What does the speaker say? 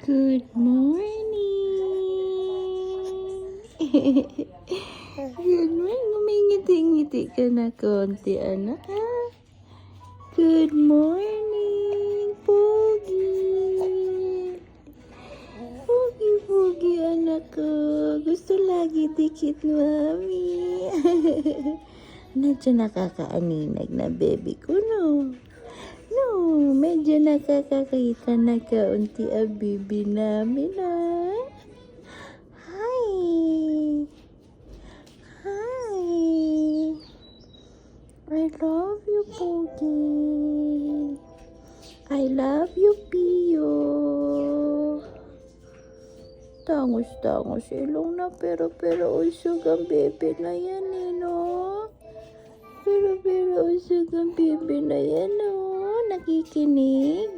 Good morning. Good morning. Ngumingiti-ngiti ka na konti, anak. Ha? Good morning, Pogi. Pogi, anak ko. Gusto lagi dikit, mami. Medyo nakakaaninag na baby ko, no? No, medyo nakakakita na kaunti ang bibi namin, ha? Hi! Hi! I love you, Pogi. I love you, Pio. Tangos-tangos ilong na pero usog ang bebe na yan, eh, no? Pero usog ang bebe na yan, no? Nakikinig.